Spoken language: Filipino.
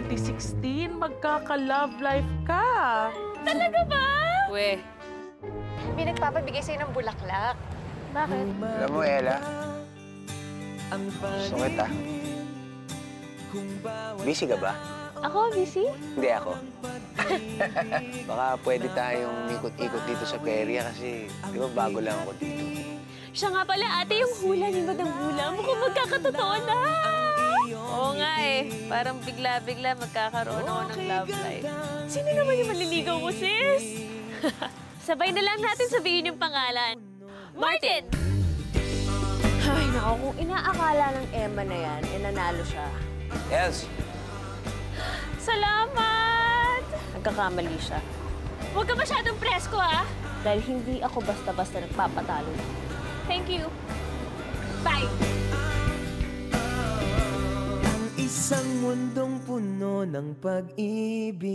2016, magkaka-love life ka. Talaga ba? We. May nagpapabigay sa'yo ng bulaklak. Bakit? Alam mo, Ella, gusto kita. Busy ka ba? Ako, busy? Hindi ako. Baka pwede tayong ikot-ikot dito sa perya kasi di ba bago lang ako dito. Siya nga pala, ate, yung hula ni Madam Hula. Mukhang magkakatotoo na. Oo nga eh. Parang bigla-bigla magkakaroon ako ng love life. Sino naman yung manliligaw mo, sis? Sabay na lang natin sabihin yung pangalan. Martin! Ay, naku, kung inaakala ng Emma na yan, nanalo siya. Els! Salamat! Nagkakamali siya. Huwag ka masyadong presko, ha? Dahil hindi ako basta-basta nagpapatalo. Thank you. Bye! Isang mundong puno ng pag-ibig.